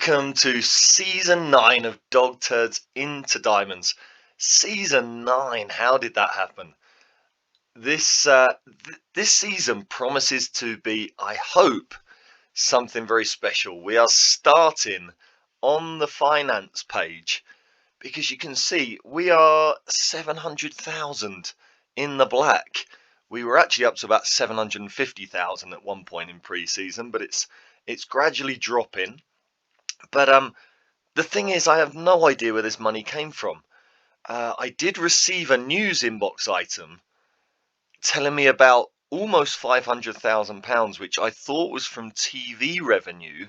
Welcome to season 9 of Dog Turds into Diamonds. Season 9, how did that happen? This season promises to be, I hope, something very special. We are starting on the finance page because you can see we are 700,000 in the black. We were actually up to about 750,000 at one point in pre-season, but it's gradually dropping. But the thing is, I have no idea where this money came from. I did receive a news inbox item telling me about almost £500,000, which I thought was from TV revenue.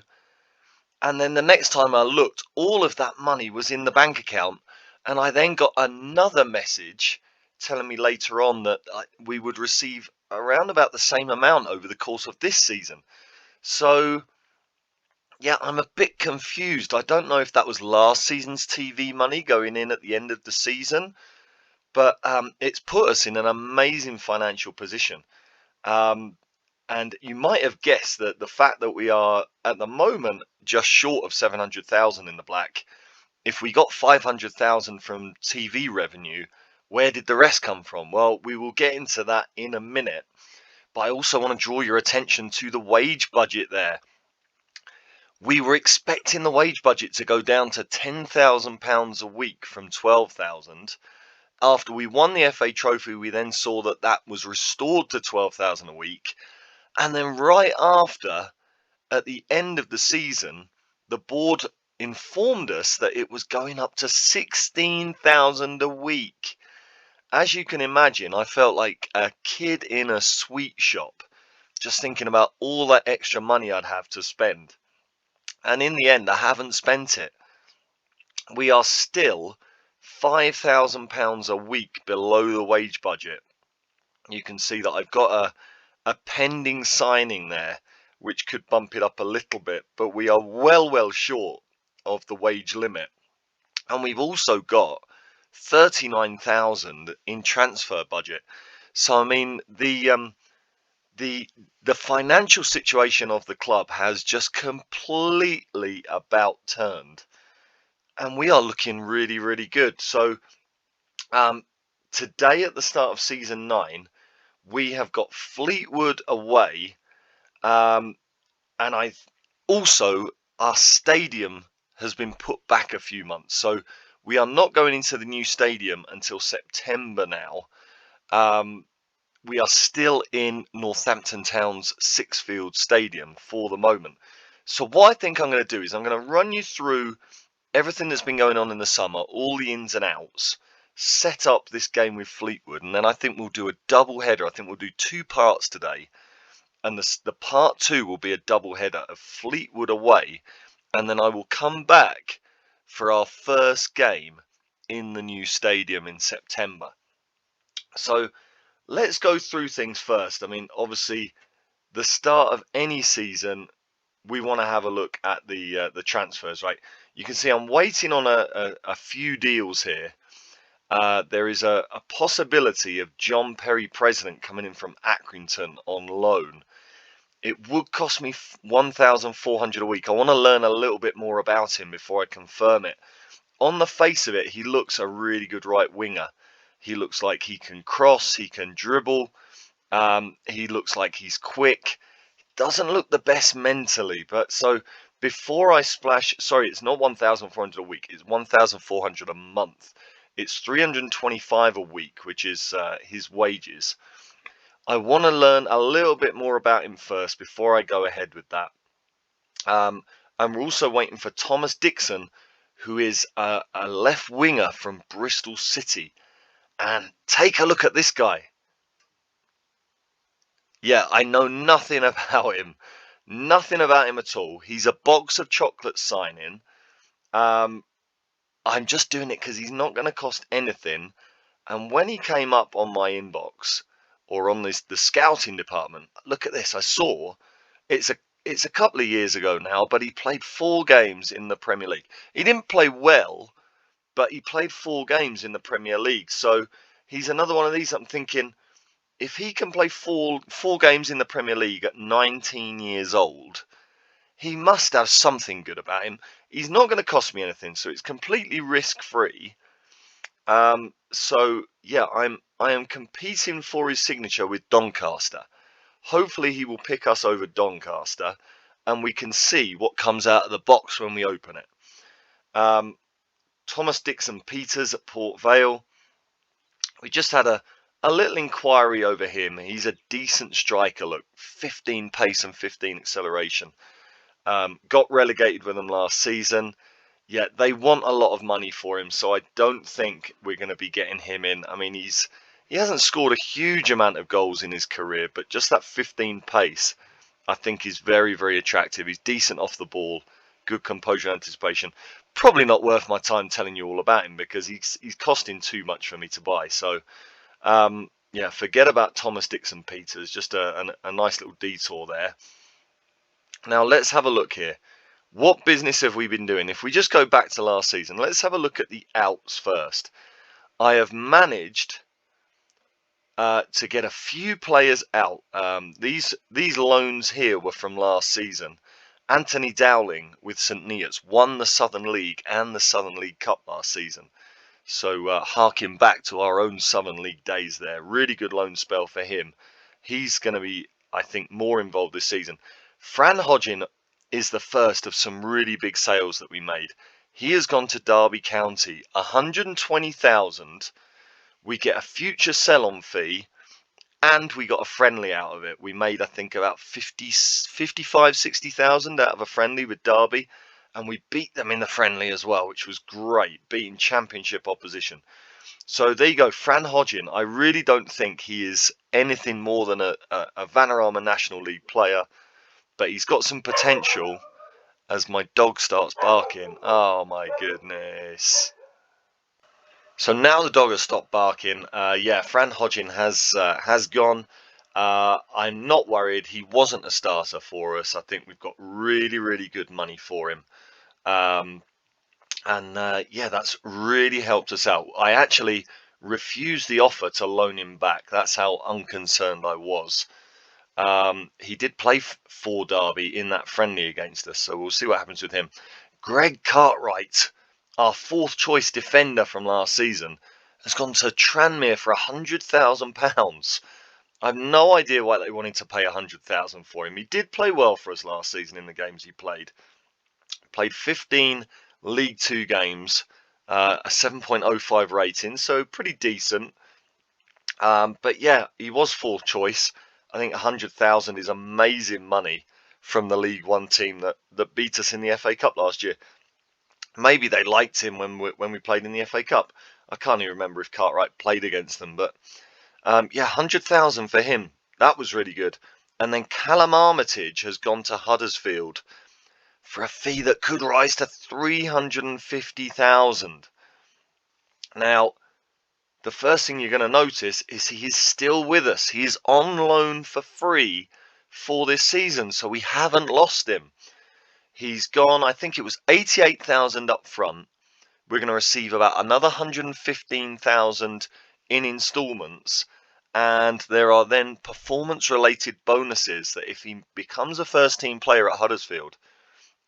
And then the next time I looked, all of that money was in the bank account. And I then got another message telling me later on that we would receive around about the same amount over the course of this season. So yeah, I'm a bit confused. I don't know if that was last season's TV money going in at the end of the season, but it's put us in an amazing financial position. And you might have guessed that the fact that we are at the moment just short of 700,000 in the black, if we got 500,000 from TV revenue, where did the rest come from? Well, we will get into that in a minute, but I also want to draw your attention to the wage budget there. We were expecting the wage budget to go down to £10,000 a week from 12,000. After we won the FA Trophy, we then saw that was restored to 12,000 a week. And then right after, at the end of the season, the board informed us that it was going up to 16,000 a week. As you can imagine, I felt like a kid in a sweet shop, just thinking about all that extra money I'd have to spend. And in the end, I haven't spent it. We are still £5,000 a week below the wage budget. You can see that I've got a pending signing there, which could bump it up a little bit, but we are well short of the wage limit. And we've also got 39,000 in transfer budget. So I mean, the financial situation of the club has just completely about turned, and we are looking really good. So today at the start of season 9, we have got Fleetwood away, and our stadium has been put back a few months, so we are not going into the new stadium until September now. We are still in Northampton Town's Sixfield Stadium for the moment. So what I think I'm going to do is I'm going to run you through everything that's been going on in the summer, all the ins and outs, set up this game with Fleetwood, and then I think we'll do a double header. I think we'll do 2 parts today, and the part 2 will be a double header of Fleetwood away, and then I will come back for our first game in the new stadium in September. So let's go through things first. I mean, obviously, the start of any season, we want to have a look at the transfers, right? You can see I'm waiting on a few deals here. There is a possibility of John Perry President coming in from Accrington on loan. It would cost me 1,400 a week. I want to learn a little bit more about him before I confirm it. On the face of it, he looks a really good right winger. He looks like he can cross, he can dribble. He looks like he's quick. Doesn't look the best mentally, but so before I splash, sorry, it's not 1,400 a week, it's 1,400 a month. It's 325 a week, which is his wages. I want to learn a little bit more about him first before I go ahead with that. And we're also waiting for Thomas Dixon, who is a left winger from Bristol City. And take a look at this guy. Yeah, I know nothing about him. Nothing about him at all. He's a box of chocolates signing. I'm just doing it because he's not going to cost anything. And when he came up on my inbox or on the scouting department, look at this. I saw it's a couple of years ago now, but he played 4 games in the Premier League. He didn't play well, but he played 4 games in the Premier League. So he's another one of these. I'm thinking, if he can play four games in the Premier League at 19 years old, he must have something good about him. He's not going to cost me anything, so it's completely risk-free. So yeah, I am competing for his signature with Doncaster. Hopefully he will pick us over Doncaster, and we can see what comes out of the box when we open it. Thomas Dixon Peters at Port Vale. We just had a little inquiry over him. He's a decent striker. Look, 15 pace and 15 acceleration. Got relegated with them last season. Yeah, they want a lot of money for him, so I don't think we're going to be getting him in. I mean, he hasn't scored a huge amount of goals in his career, but just that 15 pace, I think, is very, very attractive. He's decent off the ball, good composure and anticipation. Probably not worth my time telling you all about him because he's costing too much for me to buy. So, yeah, forget about Thomas Dixon Peters. Just a nice little detour there. Now, let's have a look here. What business have we been doing? If we just go back to last season, let's have a look at the outs first. I have managed to get a few players out. These loans here were from last season. Anthony Dowling with St Neots won the Southern League and the Southern League Cup last season. So harking back to our own Southern League days there. Really good loan spell for him. He's going to be, I think, more involved this season. Fran Hodgin is the first of some really big sales that we made. He has gone to Derby County, 120,000. We get a future sell-on fee, and we got a friendly out of it. We made, I think, about 55, 60,000 out of a friendly with Derby, and we beat them in the friendly as well, which was great, beating championship opposition. So there you go, Fran Hodgin. I really don't think he is anything more than a Vanarama National League player, but he's got some potential. As my dog starts barking. Oh my goodness. So now the dog has stopped barking. Yeah, Fran Hodgin has gone. I'm not worried. He wasn't a starter for us. I think we've got really, really good money for him. Yeah, that's really helped us out. I actually refused the offer to loan him back. That's how unconcerned I was. He did play for Derby in that friendly against us, so we'll see what happens with him. Greg Cartwright, our fourth choice defender from last season, has gone to Tranmere for £100,000. I have no idea why they wanted to pay £100,000 for him. He did play well for us last season in the games he played. Played 15 League Two games, a 7.05 rating, so pretty decent. But yeah, he was fourth choice. I think 100,000 is amazing money from the League One team that beat us in the FA Cup last year. Maybe they liked him when we played in the FA Cup. I can't even remember if Cartwright played against them, but yeah, 100,000 for him. That was really good. And then Callum Armitage has gone to Huddersfield for a fee that could rise to 350,000. Now, the first thing you're going to notice is he is still with us. He is on loan for free for this season, so we haven't lost him. He's gone, I think it was 88,000 up front. We're going to receive about another 115,000 in installments, and there are then performance-related bonuses that if he becomes a first-team player at Huddersfield,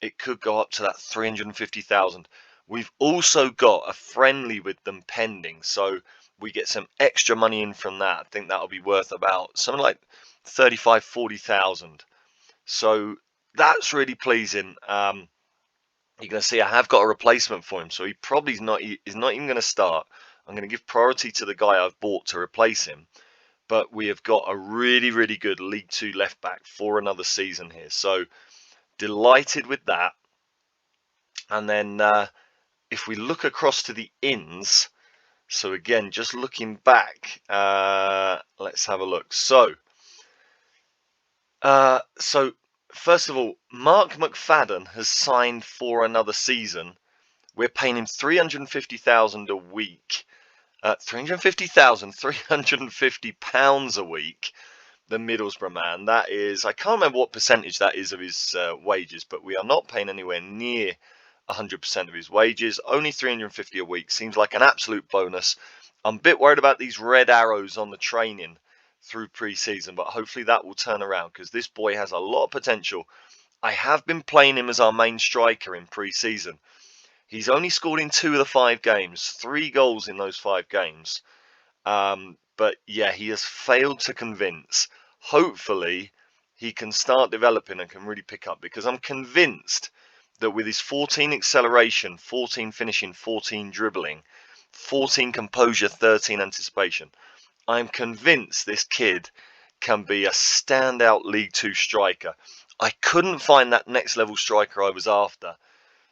it could go up to that 350,000. We've also got a friendly with them pending, so we get some extra money in from that. I think that'll be worth about something like 35, 40,000. So that's really pleasing. You're going to see I have got a replacement for him, so he probably is not even going to start. I'm going to give priority to the guy I've bought to replace him. But we have got a really, really good League Two left back for another season here. So delighted with that. And then if we look across to the ins, so again, just looking back, let's have a look. So first of all, Mark McFadden has signed for another season. We're paying him 350,000 a week. 350 pounds a week. The Middlesbrough man. That is, I can't remember what percentage that is of his wages, but we are not paying anywhere near 100% of his wages. Only 350 a week. Seems like an absolute bonus. I'm a bit worried about these red arrows on the training through pre-season, but hopefully that will turn around because this boy has a lot of potential. I have been playing him as our main striker in pre-season. He's only scored in 2 of the 5 games, 3 goals in those 5 games. But yeah, he has failed to convince. Hopefully, he can start developing and can really pick up, because I'm convinced that with his 14 acceleration, 14 finishing, 14 dribbling, 14 composure, 13 anticipation, I'm convinced this kid can be a standout League Two striker. I couldn't find that next level striker I was after,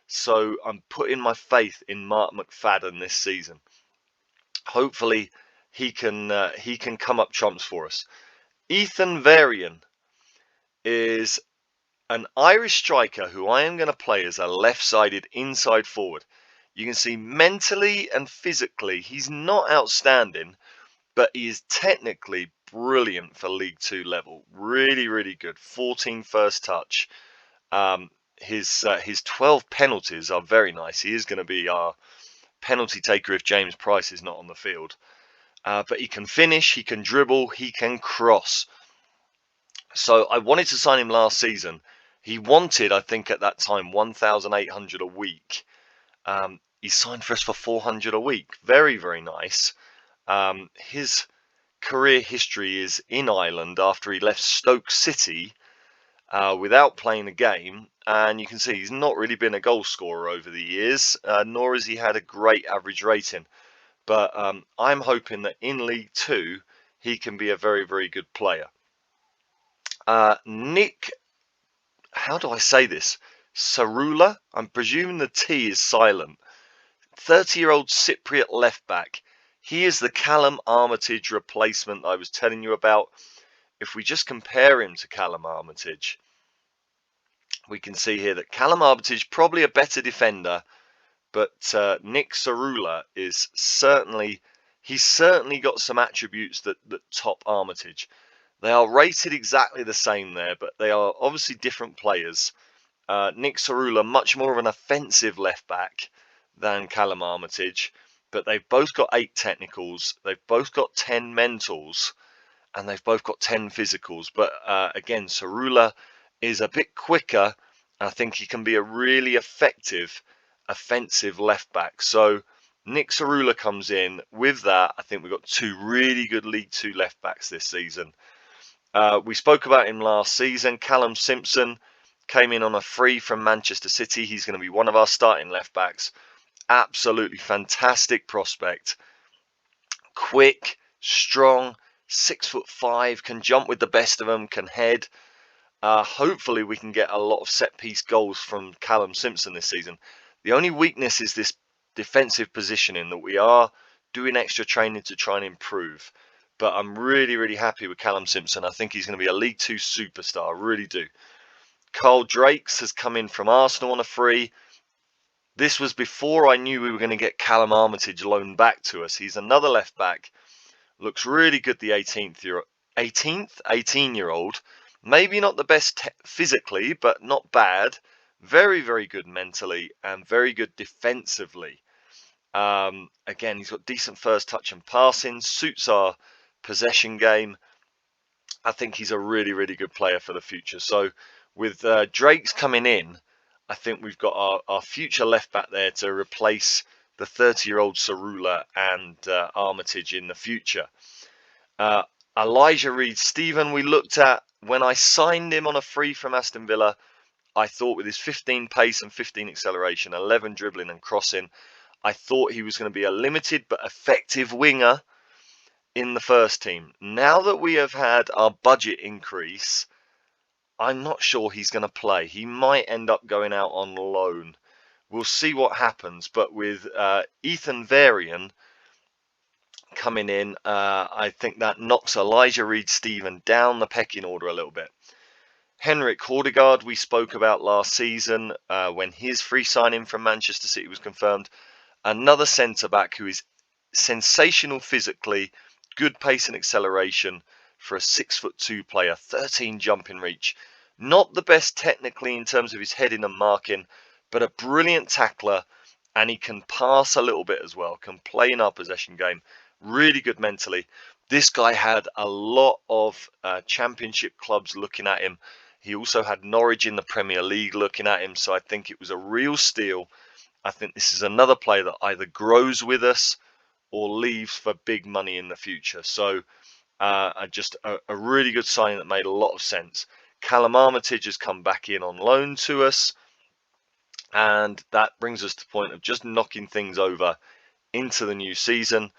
so I'm putting my faith in Mark McFadden this season. Hopefully, he can come up trumps for us. Ethan Varian is an Irish striker who I am going to play as a left-sided inside forward. You can see mentally and physically he's not outstanding, but he is technically brilliant for League Two level. Really, really good. 14 first touch. His 12 penalties are very nice. He is going to be our penalty taker if James Price is not on the field. But he can finish, he can dribble, he can cross. So I wanted to sign him last season. He wanted, I think at that time, 1,800 a week. He signed for us for 400 a week. Very, very nice. His career history is in Ireland after he left Stoke City without playing a game. And you can see he's not really been a goal scorer over the years, nor has he had a great average rating. But I'm hoping that in League Two, he can be a very, very good player. Nick, how do I say this? Sarula? I'm presuming the T is silent. 30-year-old Cypriot left back. He is the Callum Armitage replacement I was telling you about. If we just compare him to Callum Armitage, we can see here that Callum Armitage probably a better defender, but Nick Sarula is certainly got some attributes that top Armitage. They are rated exactly the same there, but they are obviously different players. Nick Sarula, much more of an offensive left back than Callum Armitage, but they've both got 8 technicals, they've both got 10 mentals, and they've both got 10 physicals. But again, Sarula is a bit quicker. I think he can be a really effective offensive left back. So Nick Sarula comes in. With that, I think we've got 2 really good League Two left backs this season. We spoke about him last season. Callum Simpson came in on a free from Manchester City. He's going to be one of our starting left backs. Absolutely fantastic prospect. Quick, strong, 6'5", can jump with the best of them, can head. Hopefully we can get a lot of set piece goals from Callum Simpson this season. The only weakness is this defensive positioning that we are doing extra training to try and improve. But I'm really, really happy with Callum Simpson. I think he's going to be a League Two superstar. I really do. Carl Drakes has come in from Arsenal on a free. This was before I knew we were going to get Callum Armitage loaned back to us. He's another left back. Looks really good, the 18-year-old. Maybe not the best physically, but not bad. Very, very good mentally and very good defensively. Again, he's got decent first touch and passing. Suits our possession game. I think he's a really, really good player for the future. So with Drake's coming in, I think we've got our future left back there to replace the 30-year-old Sarula and Armitage in the future. Elijah Reid-Stephen we looked at. When I signed him on a free from Aston Villa, I thought with his 15 pace and 15 acceleration, 11 dribbling and crossing, I thought he was going to be a limited but effective winger in the first team. Now that we have had our budget increase, I'm not sure he's going to play. He might end up going out on loan. We'll see what happens. But with Ethan Varian coming in, I think that knocks Elijah Reid-Stephen down the pecking order a little bit. Henrik Hordegaard we spoke about last season when his free signing from Manchester City was confirmed. Another centre-back who is sensational physically, good pace and acceleration for a 6'2" player, 13 jumping reach. Not the best technically in terms of his heading and marking, but a brilliant tackler, and he can pass a little bit as well, can play in our possession game. Really good mentally. This guy had a lot of championship clubs looking at him. He also had Norwich in the Premier League looking at him, so I think it was a real steal. I think this is another player that either grows with us or leaves for big money in the future. So just a really good signing that made a lot of sense. Callum Armitage has come back in on loan to us, and that brings us to the point of just knocking things over into the new season.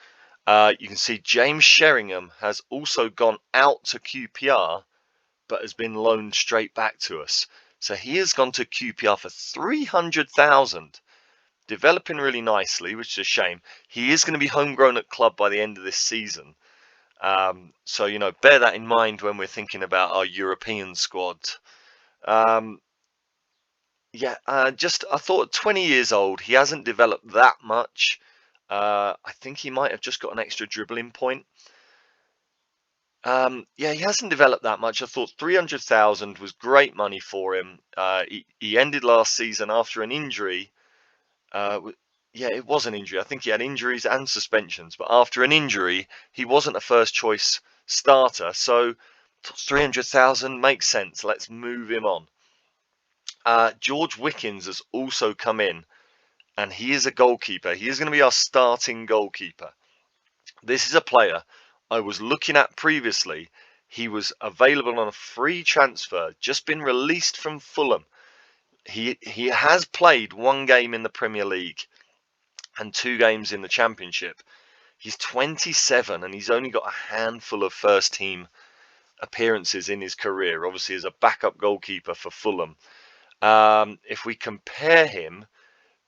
You can see James Sheringham has also gone out to QPR, but has been loaned straight back to us. So he has gone to QPR for 300,000, developing really nicely, which is a shame. He is going to be homegrown at club by the end of this season. So, bear that in mind when we're thinking about our European squad. I thought 20 years old, he hasn't developed that much. I think he might have just got an extra dribbling point. He hasn't developed that much. I thought 300,000 was great money for him. He ended last season after an injury. It was an injury. I think he had injuries and suspensions, but after an injury, he wasn't a first choice starter. So 300,000 makes sense. Let's move him on. George Wickens has also come in, and he is a goalkeeper. He is going to be our starting goalkeeper. This is a player I was looking at previously. He was available on a free transfer, just been released from Fulham. He has played one game in the Premier League and 2 games in the Championship. He's 27 and he's only got a handful of first team appearances in his career, obviously as a backup goalkeeper for Fulham. If we compare him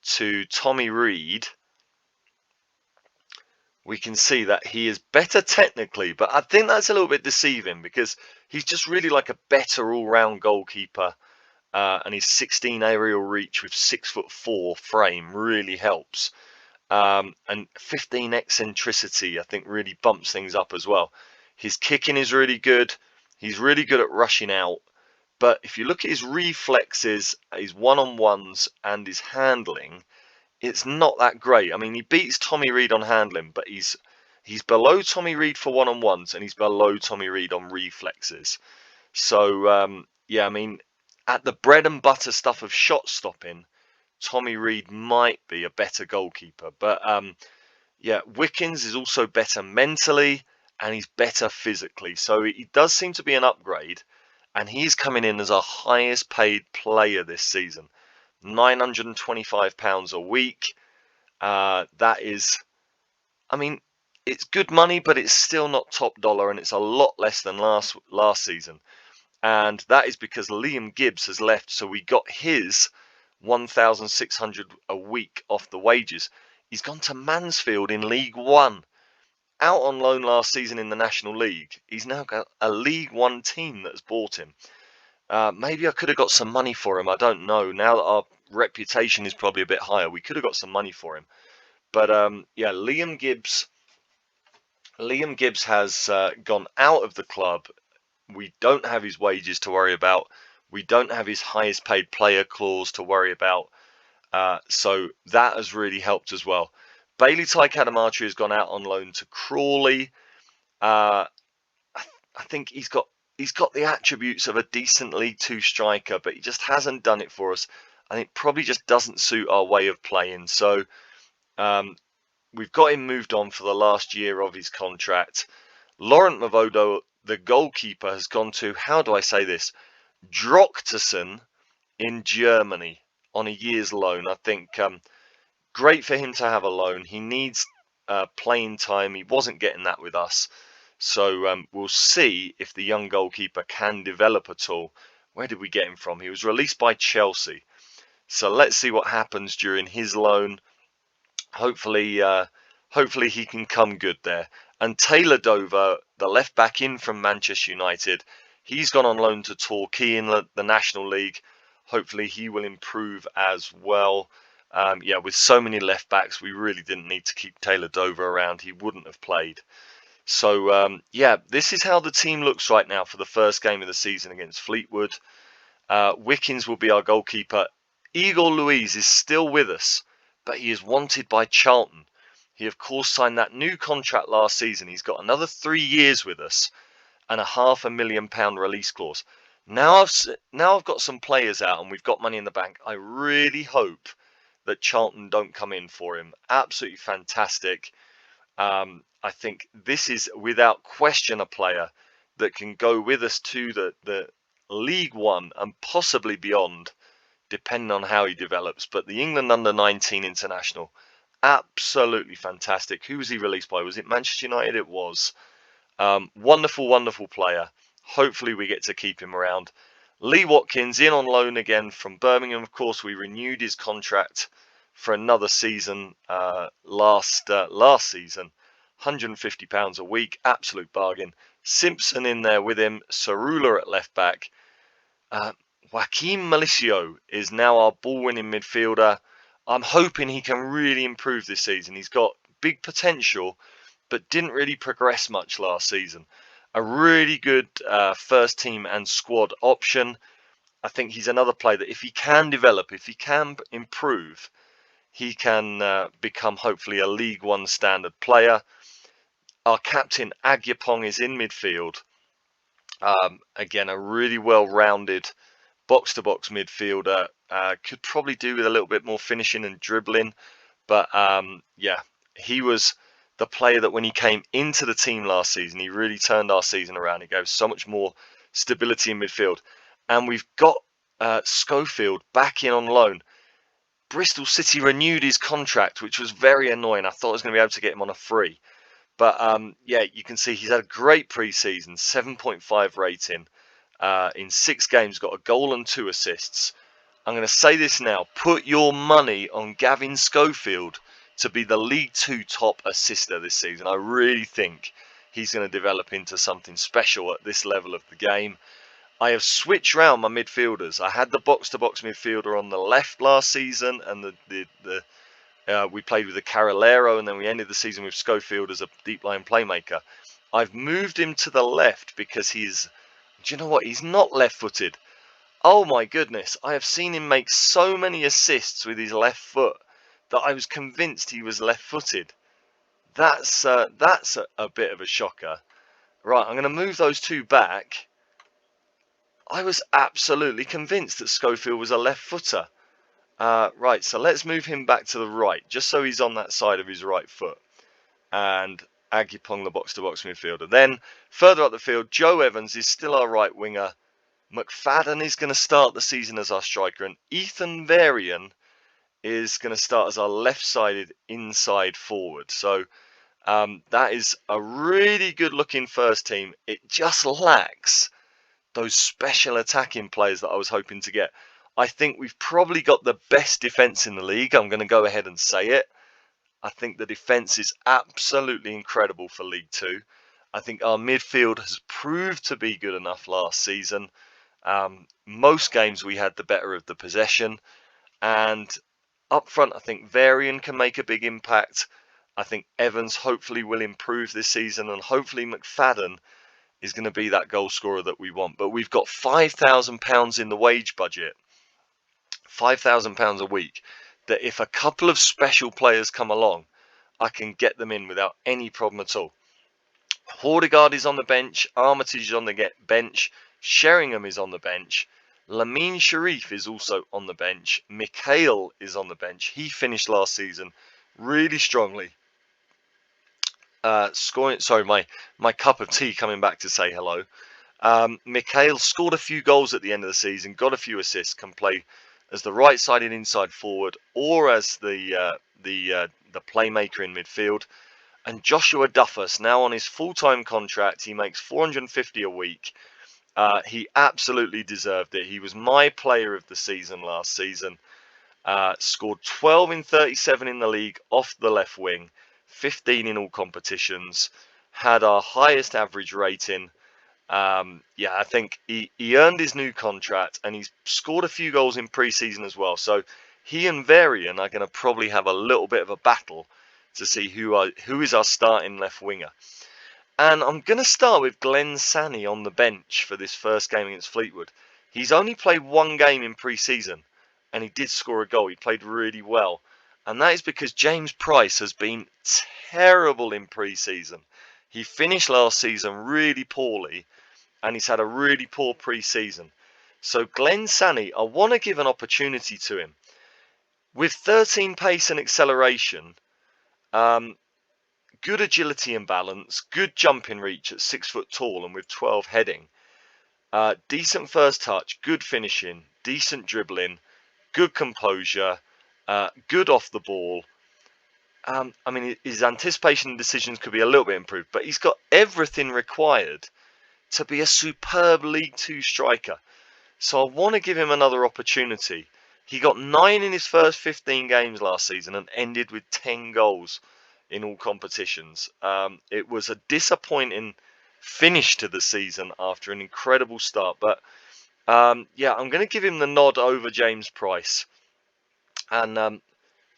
to Tommy Reid, we can see that he is better technically, but I think that's a little bit deceiving because he's just really like a better all-round goalkeeper, and his 16 aerial reach with 6'4" frame really helps, and 15 eccentricity I think really bumps things up as well. His kicking is really good. He's really good at rushing out, but if you look at his reflexes, his one-on-ones and his handling, it's not that great. I mean, he beats Tommy Reid on handling, but he's below Tommy Reid for one-on-ones, and he's below Tommy Reid on reflexes. So, I mean, at the bread and butter stuff of shot stopping, Tommy Reid might be a better goalkeeper. But, Wickens is also better mentally, and he's better physically. So he does seem to be an upgrade, and he's coming in as our highest paid player this season. £925 a week. That is, I mean, it's good money, but it's still not top dollar, and it's a lot less than last season. And that is because Liam Gibbs has left, so we got his 1,600 a week off the wages. He's gone to Mansfield in League One, out on loan last season in the National League. He's now got a League One team that's bought him. Maybe I could have got some money for him. I don't know. Now that our reputation is probably a bit higher, we could have got some money for him. But Liam Gibbs has gone out of the club. We don't have his wages to worry about. We don't have his highest paid player clause to worry about. So that has really helped as well. Bailey Tykadamatri has gone out on loan to Crawley. I think he's got the attributes of a decent League 2 striker, but he just hasn't done it for us. And it probably just doesn't suit our way of playing. So we've got him moved on for the last year of his contract. Laurent Mavodo, the goalkeeper, has gone to, how do I say this, Drochtersen in Germany on a year's loan. I think great for him to have a loan. He needs playing time. He wasn't getting that with us. So we'll see if the young goalkeeper can develop at all. Where did we get him from? He was released by Chelsea. So let's see what happens during his loan. Hopefully he can come good there. And Taylor Dover, the left back in from Manchester United, he's gone on loan to Torquay in the National League. Hopefully he will improve as well. With so many left backs, we really didn't need to keep Taylor Dover around. He wouldn't have played. So, this is how the team looks right now for the first game of the season against Fleetwood. Wickens will be our goalkeeper. Igor Luiz is still with us, but he is wanted by Charlton. He, of course, signed that new contract last season. He's got another 3 years with us and a £500,000 release clause. Now I've got some players out and we've got money in the bank. I really hope that Charlton don't come in for him. Absolutely fantastic. I think this is without question a player that can go with us to the League One and possibly beyond, depending on how he develops. But the England under-19 international, absolutely fantastic. Who was he released by? Was it Manchester United? It was. Wonderful, wonderful player. Hopefully we get to keep him around. Lee Watkins in on loan again from Birmingham. Of course, we renewed his contract for another season last season. £150 a week, absolute bargain. Simpson in there with him. Cerula at left back. Joaquim Malicio is now our ball-winning midfielder. I'm hoping he can really improve this season. He's got big potential, but didn't really progress much last season. A really good first team and squad option. I think he's another player that if he can develop, if he can improve, he can become hopefully a League One standard player. Our captain Agyapong is in midfield. Again, a really well-rounded box-to-box midfielder. Could probably do with a little bit more finishing and dribbling. But yeah, he was the player that when he came into the team last season, he really turned our season around. He gave so much more stability in midfield. And we've got Schofield back in on loan. Bristol City renewed his contract, which was very annoying. I thought I was going to be able to get him on a free. But yeah, you can see he's had a great pre-season, 7.5 rating. In 6 games, got a goal and 2 assists. I'm going to say this now. Put your money on Gavin Schofield to be the League 2 top assister this season. I really think he's going to develop into something special at this level of the game. I have switched around my midfielders. I had the box-to-box midfielder on the left last season, and we played with the Carolero, and then we ended the season with Schofield as a deep line playmaker. I've moved him to the left because do you know what? He's not left-footed. Oh my goodness, I have seen him make so many assists with his left foot that I was convinced he was left-footed. That's a bit of a shocker. Right, I'm going to move those two back. I was absolutely convinced that Schofield was a left-footer. Right, so let's move him back to the right, just so he's on that side of his right foot. And Agyapong, the box-to-box midfielder. Then, further up the field, Joe Evans is still our right winger. McFadden is going to start the season as our striker, and Ethan Varian is going to start as our left-sided inside forward. So that is a really good-looking first team. It just lacks those special attacking players that I was hoping to get. I think we've probably got the best defence in the league. I'm going to go ahead and say it. I think the defence is absolutely incredible for League 2. I think our midfield has proved to be good enough last season. Most games we had the better of the possession. And up front, I think Varian can make a big impact. I think Evans hopefully will improve this season. And hopefully McFadden is going to be that goal scorer that we want. But we've got £5,000 in the wage budget. £5,000 a week. That if a couple of special players come along, I can get them in without any problem at all. Hordegaard is on the bench. Armitage is on the bench. Sheringham is on the bench. Lamine Sharif is also on the bench. Mikhail is on the bench. He finished last season really strongly. My cup of tea coming back to say hello. Mikhail scored a few goals at the end of the season, got a few assists, can play as the right-sided inside forward or as the playmaker in midfield. And Joshua Duffus, now on his full-time contract, he makes $450 a week. He absolutely deserved it. He was my player of the season last season. Scored 12 in 37 in the league off the left wing, 15 in all competitions, had our highest average rating. Yeah, I think he earned his new contract, and he's scored a few goals in pre-season as well. So he and Varian are going to probably have a little bit of a battle to see who is our starting left winger. And I'm going to start with Glenn Sanney on the bench for this first game against Fleetwood. He's only played 1 game in pre-season, and he did score a goal. He played really well. And that is because James Price has been terrible in pre-season. He finished last season really poorly, and he's had a really poor pre-season. So Glenn Sanney, I want to give an opportunity to him. With 13 pace and acceleration, good agility and balance, good jumping reach at 6 foot tall and with 12 heading, decent first touch, good finishing, decent dribbling, good composure, good off the ball. I mean, his anticipation and decisions could be a little bit improved, but he's got everything required to be a superb League Two striker. So I want to give him another opportunity. He got 9 in his first 15 games last season and ended with 10 goals in all competitions. It was a disappointing finish to the season after an incredible start. But yeah, I'm going to give him the nod over James Price. And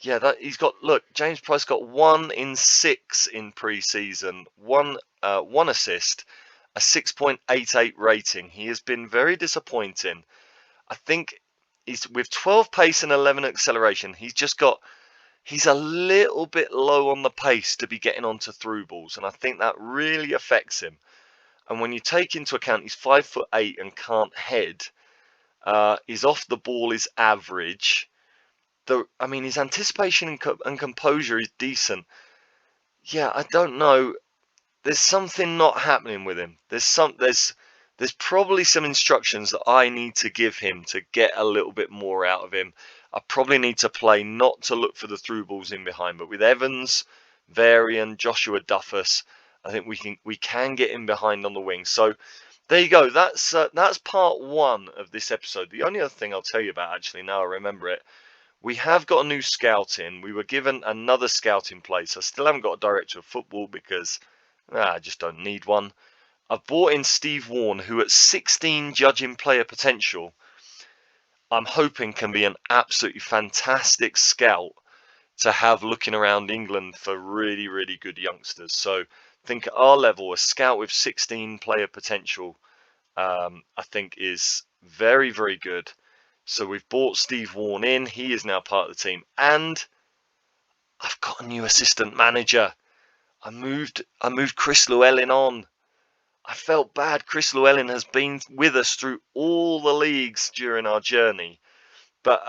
yeah, look, James Price got 1 in 6 in pre-season, one assist, a 6.88 rating. He has been very disappointing. I think he's with 12 pace and 11 acceleration. He's a little bit low on the pace to be getting onto through balls, and I think that really affects him. And when you take into account he's 5'8" and can't head, his off the ball is average. I mean, his anticipation and composure is decent. Yeah, I don't know. There's something not happening with him. There's probably some instructions that I need to give him to get a little bit more out of him. I probably need to play not to look for the through balls in behind, but with Evans, Varian, Joshua Duffus, I think we can get in behind on the wing. So there you go. That's part 1 of this episode. The only other thing I'll tell you about, actually, now I remember it, we have got a new scout in. We were given another scout in place. I still haven't got a director of football because I just don't need one. I've brought in Steve Warne, who at 16 judging player potential, I'm hoping can be an absolutely fantastic scout to have looking around England for really, really good youngsters. So I think at our level, a scout with 16 player potential, I think is very, very good. So we've brought Steve Warne in. He is now part of the team. And I've got a new assistant manager. I moved Chris Llewellyn on. I felt bad. Chris Llewellyn has been with us through all the leagues during our journey. But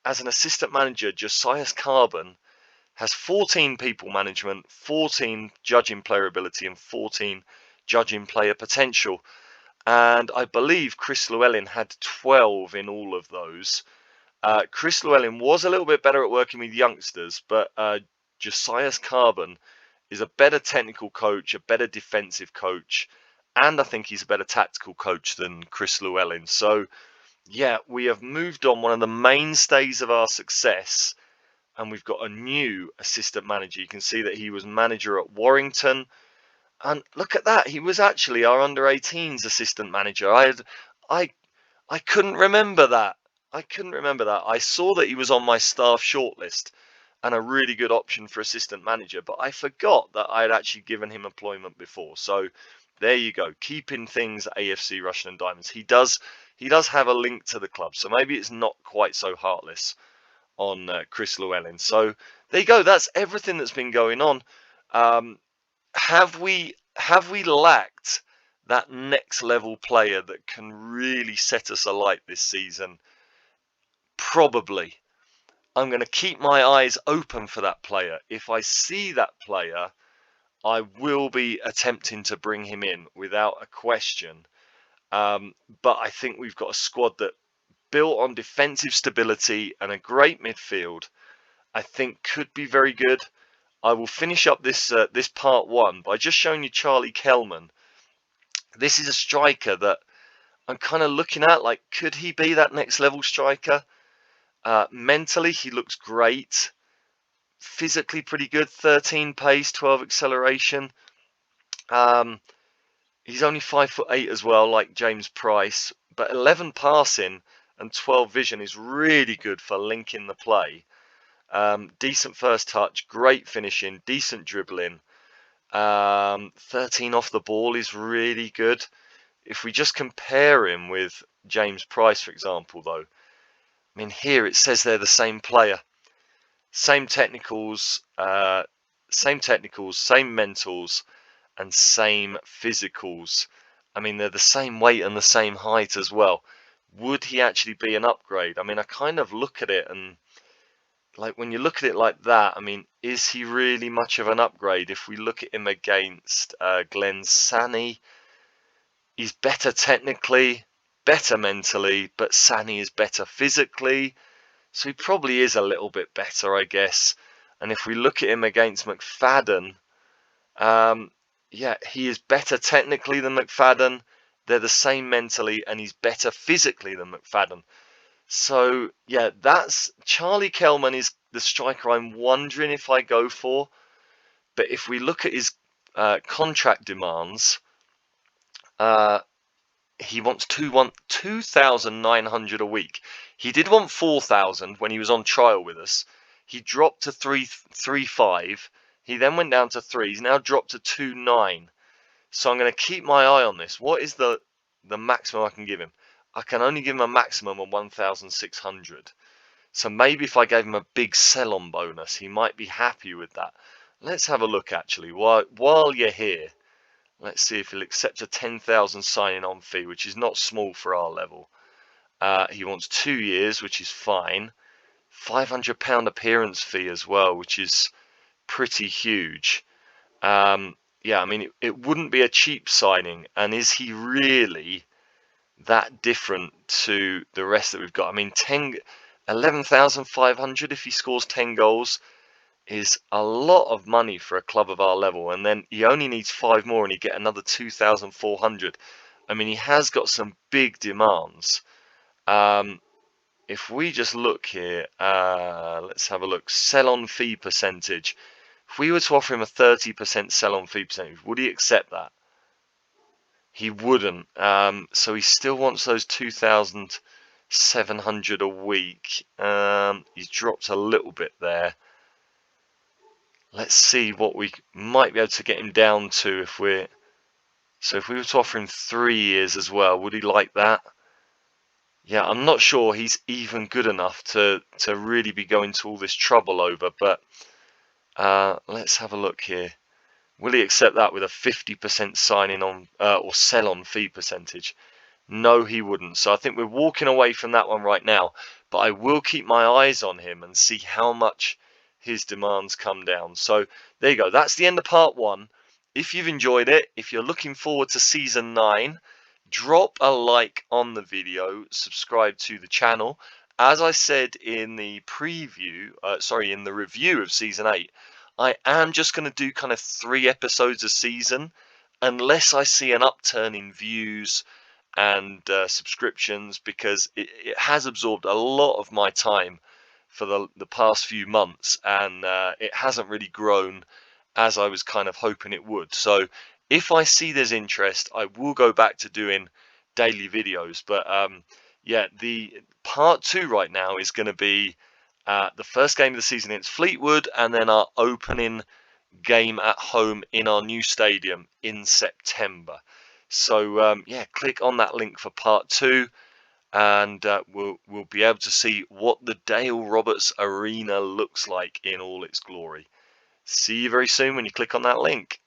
as an assistant manager, Josias Carbon has 14 people management, 14 judging player ability, and 14 judging player potential. And I believe Chris Llewellyn had 12 in all of those. Chris Llewellyn was a little bit better at working with youngsters, but Josias Carbon is a better technical coach, a better defensive coach, and I think he's a better tactical coach than Chris Llewellyn. So, yeah, we have moved on one of the mainstays of our success, and we've got a new assistant manager. You can see that he was manager at Warrington. And look at that, he was actually our under-18s assistant manager. I couldn't remember that. I saw that he was on my staff shortlist and a really good option for assistant manager, but I forgot that I had actually given him employment before. So there you go, keeping things at AFC Rushden Diamonds. He does have a link to the club, so maybe it's not quite so heartless on Chris Llewellyn. So there you go. That's everything that's been going on. Have we lacked that next level player that can really set us alight this season? Probably. I'm going to keep my eyes open for that player. If I see that player, I will be attempting to bring him in without a question. But I think we've got a squad that built on defensive stability and a great midfield, I think could be very good. I will finish up this part 1 by just showing you Charlie Kelman. This is a striker that I'm kind of looking at, like, could he be that next level striker? Mentally, he looks great. Physically, pretty good. 13 pace, 12 acceleration. He's only 5'8" as well, like James Price. But 11 passing and 12 vision is really good for linking the play. Decent first touch, great finishing, decent dribbling. 13 off the ball is really good. If we just compare him with James Price, for example, though, I mean, here it says they're the same player. Same technicals, same mentals, and same physicals. I mean, they're the same weight and the same height as well. would he actually be an upgrade? I mean, I kind of look at it and, like, when you look at it like that, I mean, is he really much of an upgrade? If we look at him against Glenn Sani, he's better technically, better mentally, but Sani is better physically. So he probably is a little bit better, I guess. And if we look at him against McFadden, yeah, he is better technically than McFadden. They're the same mentally, and he's better physically than McFadden. So yeah, that's Charlie Kelman is the striker I'm wondering if I go for. But if we look at his contract demands, he wants 2,900 a week. He did want 4,000 when he was on trial with us. He dropped to 3.5. He then went down to 3. He's now dropped to 2.9. So I'm going to keep my eye on this. What is the maximum I can give him? I can only give him a maximum of 1,600. So maybe if I gave him a big sell-on bonus, he might be happy with that. Let's have a look actually. While you're here, let's see if he'll accept a 10,000 signing on fee, which is not small for our level. He wants 2 years, which is fine. £500 appearance fee as well, which is pretty huge. Yeah, I mean, it wouldn't be a cheap signing. And is he really that different to the rest that we've got? I mean, 11,500 if he scores 10 goals is a lot of money for a club of our level, and then he only needs 5 more and he get another 2,400. I mean, he has got some big demands. If we just look here, let's have a look. Sell-on fee percentage. If we were to offer him a 30% sell-on fee percentage, would he accept that? He wouldn't. So he still wants those 2,700 a week. He's dropped a little bit there. Let's see what we might be able to get him down to if we're... So if we were to offer him 3 years as well, would he like that? Yeah, I'm not sure he's even good enough to really be going to all this trouble over, but let's have a look here. Will he accept that with a 50% signing on or sell on fee percentage? No, he wouldn't. So I think we're walking away from that one right now, but I will keep my eyes on him and see how much his demands come down. So there you go. That's the end of part 1. If you've enjoyed it, if you're looking forward to season 9, drop a like on the video, subscribe to the channel. As I said in the preview, in the review of season 8, I am just going to do kind of 3 episodes a season, unless I see an upturn in views and subscriptions, because it has absorbed a lot of my time for the past few months, and it hasn't really grown as I was kind of hoping it would. So if I see there's interest, I will go back to doing daily videos. But yeah, the part 2 right now is going to be the first game of the season against Fleetwood, and then our opening game at home in our new stadium in September. So yeah, click on that link for part 2, and we'll be able to see what the Dale Roberts Arena looks like in all its glory. See you very soon when you click on that link.